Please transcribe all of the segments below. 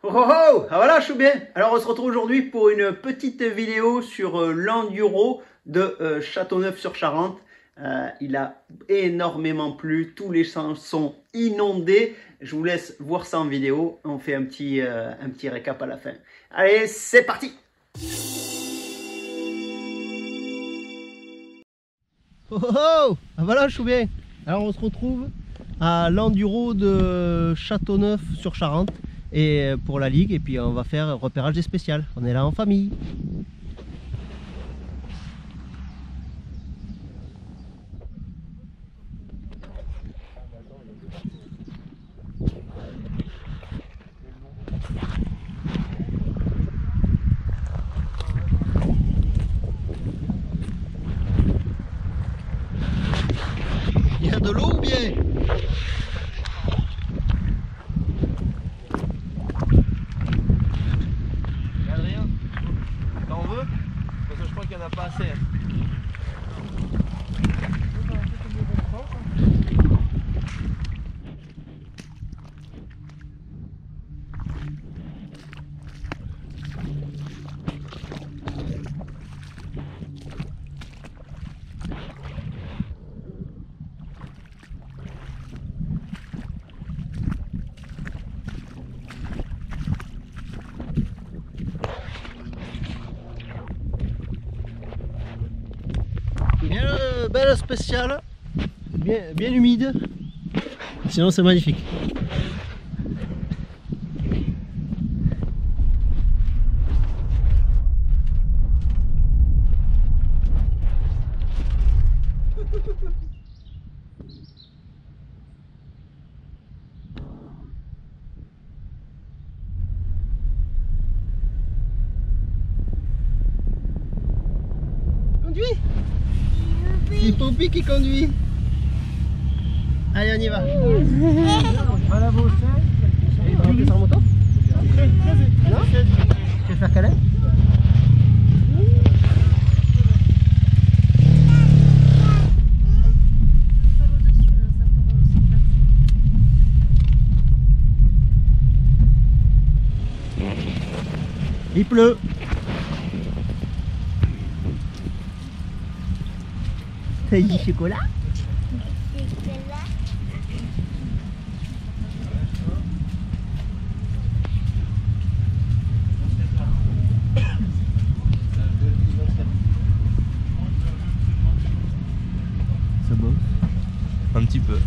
Oh oh oh, ah voilà, je suis bien. Alors on se retrouve aujourd'hui pour une petite vidéo sur l'enduro de Châteauneuf-sur-Charente. Il a énormément plu, tous les champs sont inondés. Je vous laisse voir ça en vidéo, on fait un petit récap à la fin. Allez, c'est parti. Oh oh oh, ah voilà, je suis bien. Alors on se retrouve à l'enduro de Châteauneuf-sur-Charente et pour la ligue, et puis on va faire un repérage des spéciales. On est là en famille. Il y a de l'eau ou bien? Adrien, t'en veux? Parce que je crois qu'il n'y en a pas assez. Bien belle spéciale, bien humide, sinon c'est magnifique. Conduis. C'est Poppy qui conduit. Allez, on y va. Va la bosser. On va monter sur la moto. Non? Tu veux faire câlin? Il pleut. T'as dit chocolat? Ça bosse? Un petit peu.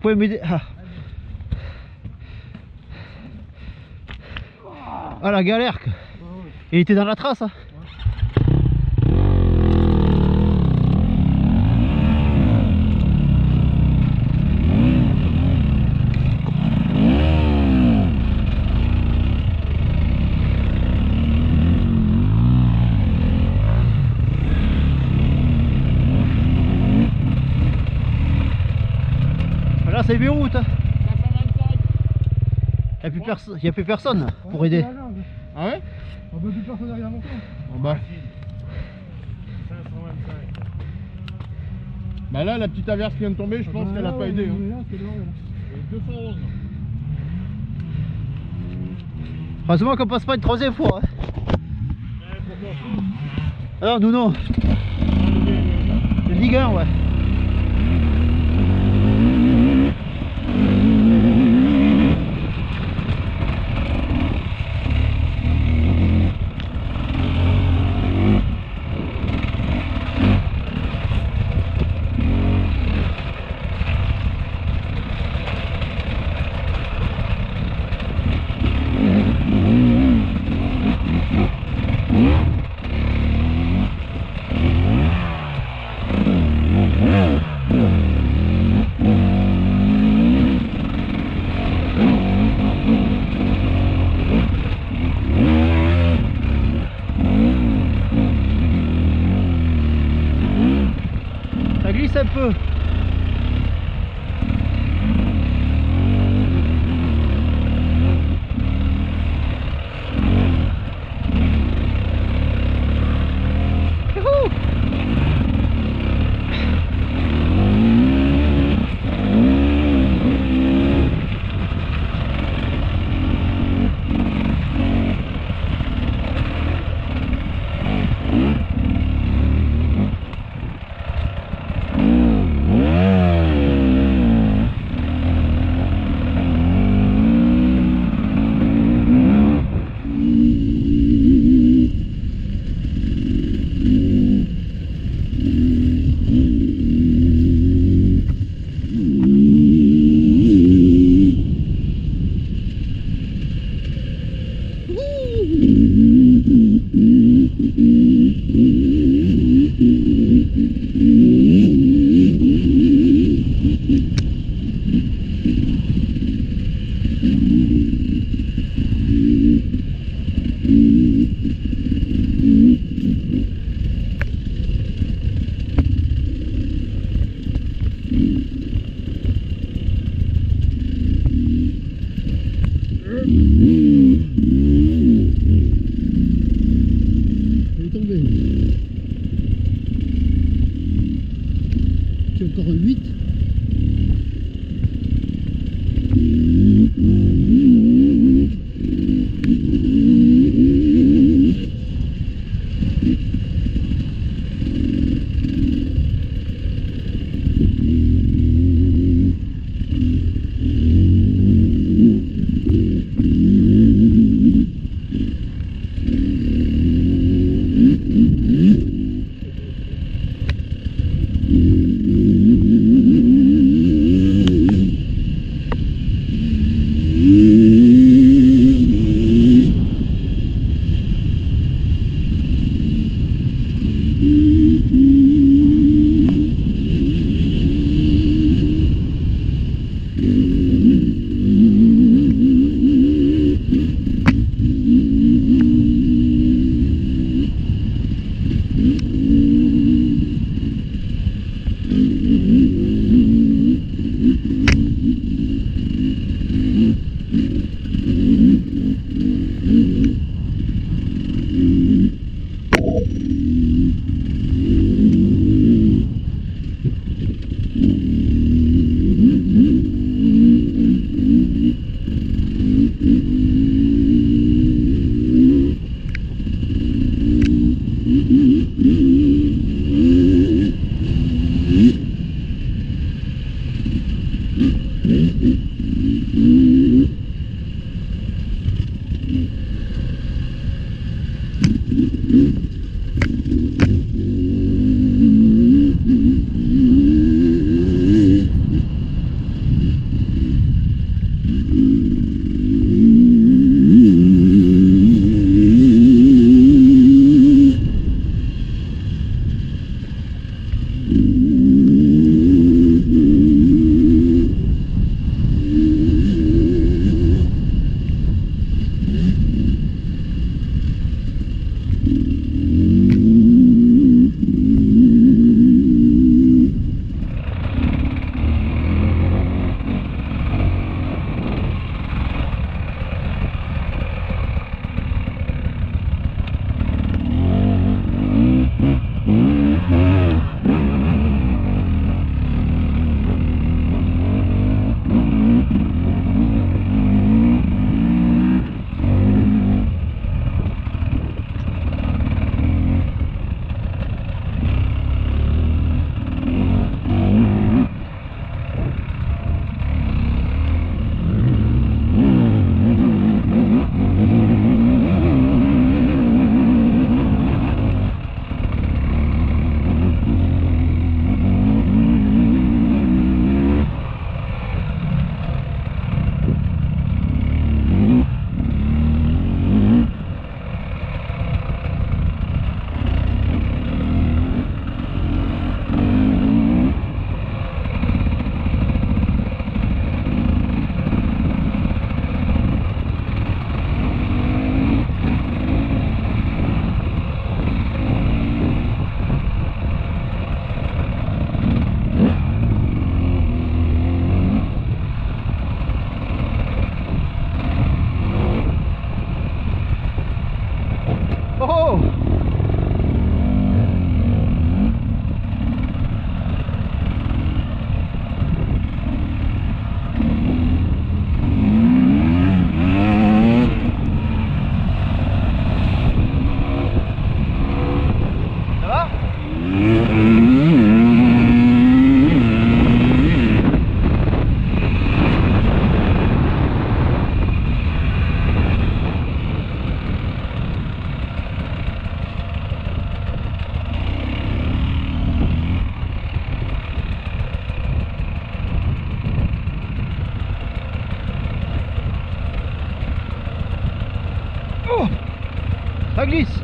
pouvez m'aider? Ah la galère. Il était dans la trace, hein. Là c'est Beyrouth, hein. Il n'y a plus personne pour aider. Ah ouais? On peut plus personne derrière mon camp. Bon bah. 525. Bah là, la petite averse qui vient de tomber, je pense qu'elle a pas aidé. Hein. C'est dehors, là. Et 211. Heureusement qu'on passe pas une troisième fois, hein. Alors nous non. C'est Ligue 1, ouais. Ça glisse.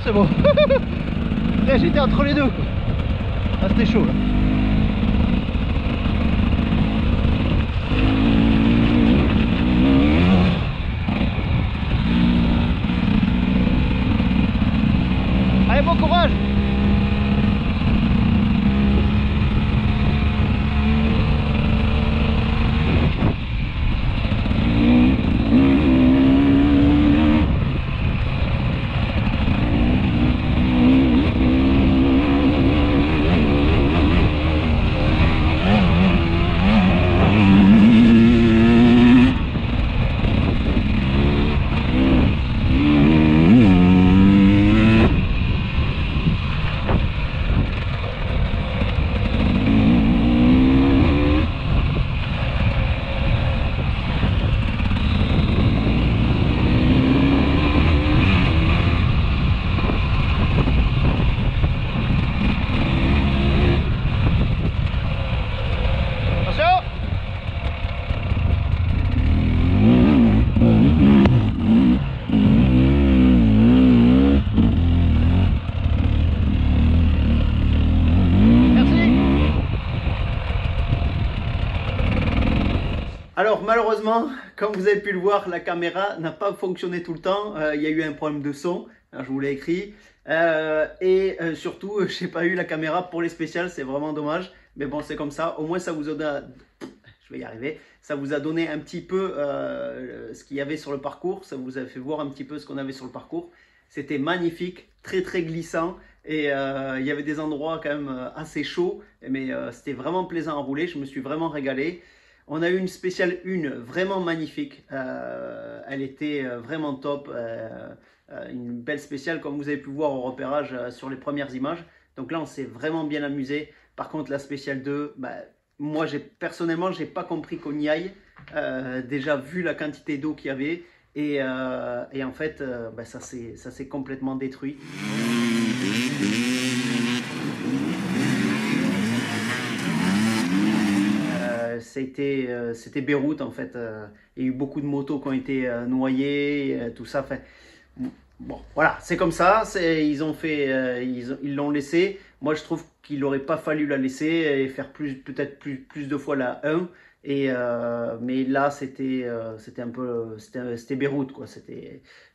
C'est bon. Là j'étais entre les deux quoi. Ah c'était chaud là. Allez bon courage. Alors malheureusement, comme vous avez pu le voir, la caméra n'a pas fonctionné tout le temps. Il y a eu un problème de son, je vous l'ai écrit. Surtout, je n'ai pas eu la caméra pour les spéciales, c'est vraiment dommage. Mais bon, c'est comme ça. Au moins, ça vous a... Je vais y arriver. Ça vous a donné un petit peu ce qu'il y avait sur le parcours. Ça vous a fait voir un petit peu ce qu'on avait sur le parcours. C'était magnifique, très très glissant. Et il y avait des endroits quand même assez chauds. Mais c'était vraiment plaisant à rouler. Je me suis vraiment régalé. On a eu une spéciale 1 vraiment magnifique. Elle était vraiment top. Une belle spéciale comme vous avez pu voir au repérage sur les premières images. Donc là, on s'est vraiment bien amusé. Par contre, la spéciale 2, moi, personnellement, je n'ai pas compris qu'on y aille. Déjà, vu la quantité d'eau qu'il y avait. Et en fait, ça s'est complètement détruit. C'était Beyrouth en fait. Il y a eu beaucoup de motos qui ont été noyées, tout ça. Enfin, bon, voilà, c'est comme ça. Ils l'ont laissé. Moi, je trouve qu'il n'aurait pas fallu la laisser et faire peut-être plus de fois la 1. Mais là, c'était Beyrouth quoi.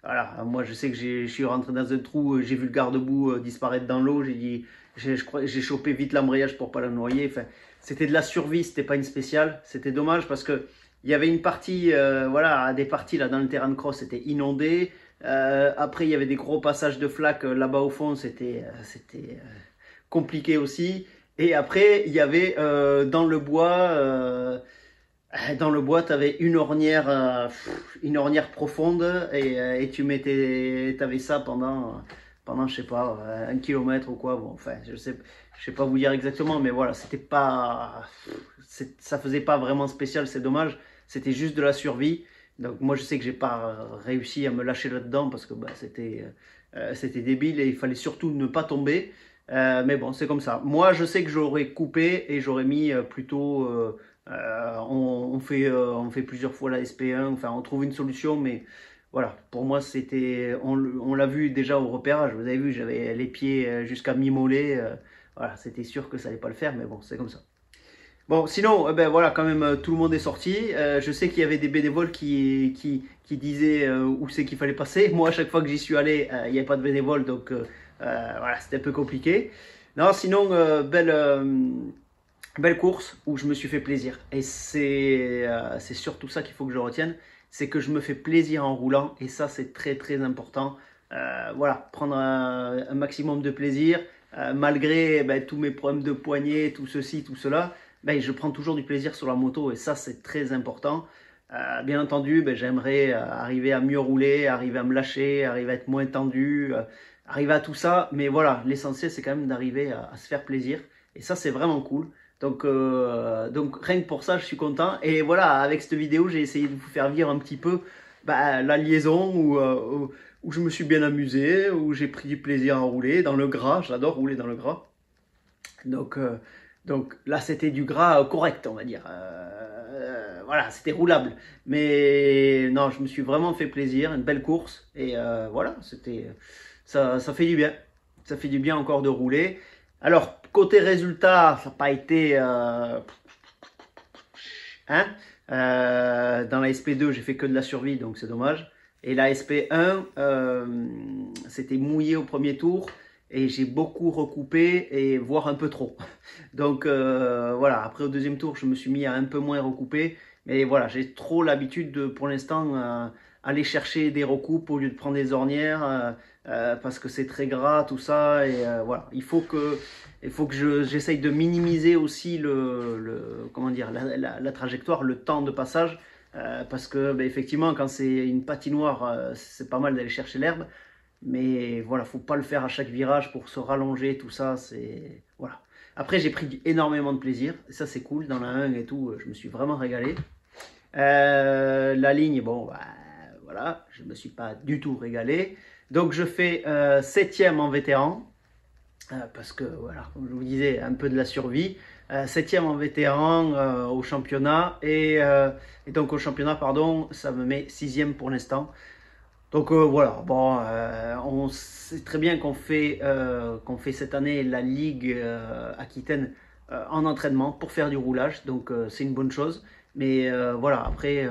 Voilà. Moi, je sais que je suis rentré dans un trou, j'ai vu le garde-boue disparaître dans l'eau. J'ai chopé vite l'embrayage pour pas la noyer. Enfin, c'était de la survie, c'était pas une spéciale. C'était dommage parce que il y avait une partie, des parties là dans le terrain de cross, c'était inondé. Après, il y avait des gros passages de flaques là-bas au fond, c'était compliqué aussi. Et après, il y avait dans le bois, tu avais une ornière profonde et tu avais ça pendant je sais pas 1 kilomètre ou quoi. Bon, enfin, je sais pas vous dire exactement, mais voilà, ça faisait pas vraiment spécial, c'est dommage. C'était juste de la survie. Donc moi, je sais que j'ai pas réussi à me lâcher là-dedans parce que c'était débile et il fallait surtout ne pas tomber. Mais bon, c'est comme ça. Moi, je sais que j'aurais coupé et j'aurais mis plutôt. On fait plusieurs fois la SP1. Enfin, on trouve une solution, mais voilà, pour moi, c'était, on l'a vu déjà au repérage. Vous avez vu, j'avais les pieds jusqu'à mi-mollet. Voilà, c'était sûr que ça allait pas le faire, mais bon, c'est comme ça. Bon, sinon, ben voilà, quand même, tout le monde est sorti. Je sais qu'il y avait des bénévoles qui disaient où c'est qu'il fallait passer. Moi, à chaque fois que j'y suis allé, il n'y avait pas de bénévoles, donc voilà, c'était un peu compliqué. Non, sinon, belle course où je me suis fait plaisir. Et c'est surtout ça qu'il faut que je retienne, c'est que je me fais plaisir en roulant. Et ça, c'est très, très important. Voilà, prendre un maximum de plaisir, malgré ben, tous mes problèmes de poignet, tout ceci, tout cela. Ben, je prends toujours du plaisir sur la moto et ça, c'est très important. Bien entendu, ben, j'aimerais arriver à mieux rouler, arriver à me lâcher, arriver à être moins tendu, arriver à tout ça. Mais voilà, l'essentiel, c'est quand même d'arriver à se faire plaisir. Et ça, c'est vraiment cool. Donc rien que pour ça, je suis content. Et voilà, avec cette vidéo, j'ai essayé de vous faire vivre un petit peu bah, la liaison où je me suis bien amusé, où j'ai pris du plaisir à rouler dans le gras. J'adore rouler dans le gras. Donc là, c'était du gras correct, on va dire. Voilà, c'était roulable. Mais non, je me suis vraiment fait plaisir, une belle course. Et voilà, ça fait du bien. Ça fait du bien encore de rouler. Alors, côté résultat, ça n'a pas été... dans la SP2, j'ai fait que de la survie, donc c'est dommage. Et la SP1, c'était mouillé au premier tour. Et j'ai beaucoup recoupé, et voire un peu trop. Donc voilà, après au deuxième tour, je me suis mis à un peu moins recouper. Mais voilà, j'ai trop l'habitude de, pour l'instant, aller chercher des recoupes au lieu de prendre des ornières. Parce que c'est très gras, tout ça. Et voilà, il faut que j'essaye de minimiser aussi comment dire, la trajectoire, le temps de passage. Parce que bah, effectivement, quand c'est une patinoire, c'est pas mal d'aller chercher l'herbe. Mais voilà, faut pas le faire à chaque virage pour se rallonger, tout ça, c'est... Voilà. Après, j'ai pris énormément de plaisir, et ça c'est cool, dans la 1 et tout, je me suis vraiment régalé. La ligne, bon, bah, voilà, je me suis pas du tout régalé. Donc je fais 7e en vétéran, parce que, voilà, comme je vous disais, un peu de la survie. 7e en vétéran au championnat, et donc au championnat, pardon, ça me met 6e pour l'instant. Donc voilà, bon, on sait très bien qu'on fait cette année la Ligue Aquitaine en entraînement pour faire du roulage, donc c'est une bonne chose. Mais voilà, après,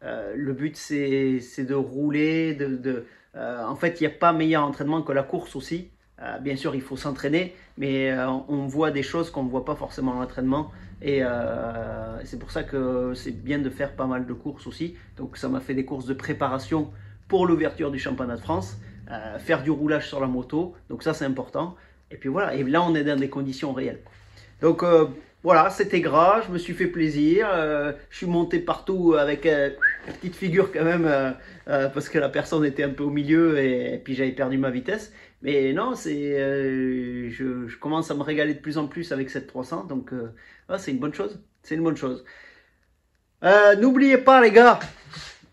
le but c'est de rouler, en fait, il n'y a pas meilleur entraînement que la course aussi. Bien sûr, il faut s'entraîner, mais on voit des choses qu'on ne voit pas forcément en entraînement. Et c'est pour ça que c'est bien de faire pas mal de courses aussi. Donc ça m'a fait des courses de préparation pour l'ouverture du championnat de France, faire du roulage sur la moto, donc ça c'est important. Et puis voilà, et là on est dans des conditions réelles. Donc voilà, c'était gras, je me suis fait plaisir, je suis monté partout avec une petite figure quand même, parce que la personne était un peu au milieu et puis j'avais perdu ma vitesse. Mais non, je commence à me régaler de plus en plus avec cette 300, donc c'est une bonne chose, c'est une bonne chose. N'oubliez pas les gars,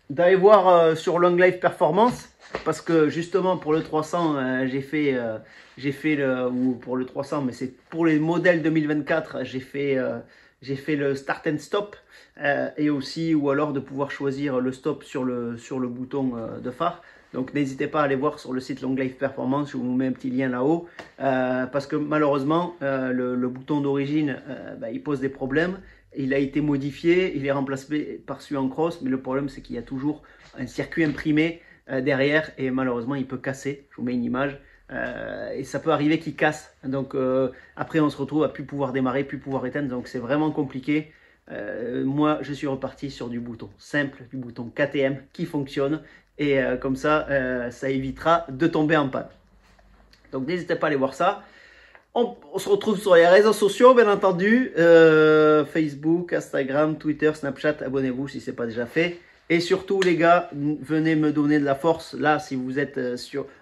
d'aller voir sur Long Life Performance, parce que justement pour le 300 j'ai fait ou pour le 300, mais c'est pour les modèles 2024, j'ai fait le start and stop, et aussi ou alors de pouvoir choisir le stop sur le bouton de phare. Donc n'hésitez pas à aller voir sur le site Long Life Performance, je vous mets un petit lien là-haut, parce que malheureusement le bouton d'origine il pose des problèmes. Il a été modifié, il est remplacé par celui en cross, mais le problème c'est qu'il y a toujours un circuit imprimé derrière et malheureusement il peut casser. Je vous mets une image et ça peut arriver qu'il casse. Donc après on se retrouve à plus pouvoir démarrer, plus pouvoir éteindre, donc c'est vraiment compliqué. Moi je suis reparti sur du bouton simple, du bouton KTM qui fonctionne et comme ça ça évitera de tomber en panne. Donc n'hésitez pas à aller voir ça. On se retrouve sur les réseaux sociaux, bien entendu, Facebook, Instagram, Twitter, Snapchat. Abonnez-vous si ce n'est pas déjà fait. Et surtout, les gars, venez me donner de la force. Là, si vous êtes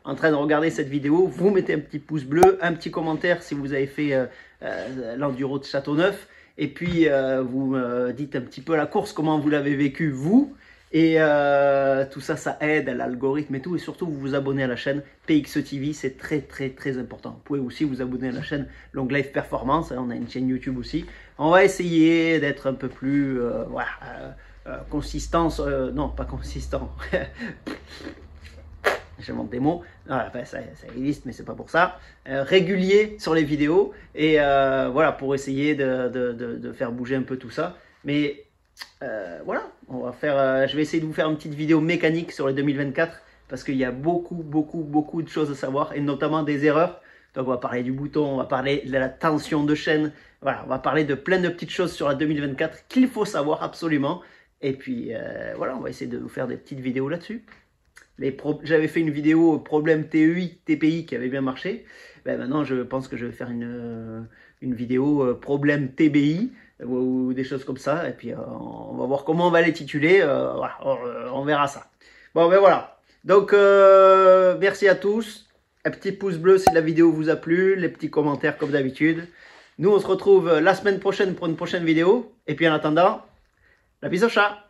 en train de regarder cette vidéo, vous mettez un petit pouce bleu, un petit commentaire si vous avez fait l'enduro de Châteauneuf. Et puis, vous me dites un petit peu la course, comment vous l'avez vécu, vous. Et tout ça, ça aide à l'algorithme et tout. Et surtout, vous vous abonnez à la chaîne PX TV, c'est très très très important. Vous pouvez aussi vous abonner à la chaîne Long Life Performance, hein, on a une chaîne YouTube aussi. On va essayer d'être un peu plus consistance, non pas consistant, j'invente des mots, enfin, ça existe mais c'est pas pour ça, régulier sur les vidéos et voilà, pour essayer de faire bouger un peu tout ça. Mais voilà, on va faire, je vais essayer de vous faire une petite vidéo mécanique sur les 2024 parce qu'il y a beaucoup de choses à savoir et notamment des erreurs. Donc on va parler du bouton, on va parler de la tension de chaîne, voilà, on va parler de plein de petites choses sur la 2024 qu'il faut savoir absolument. Et puis voilà, on va essayer de vous faire des petites vidéos là-dessus. J'avais fait une vidéo problème TEI, TPI qui avait bien marché. Ben maintenant, je pense que je vais faire une vidéo problème TBI ou des choses comme ça. Et puis, on va voir comment on va les tituler. Voilà, on verra ça. Bon, ben voilà. Donc, merci à tous. Un petit pouce bleu si la vidéo vous a plu. Les petits commentaires comme d'habitude. Nous, on se retrouve la semaine prochaine pour une prochaine vidéo. Et puis, en attendant, la bise au chat.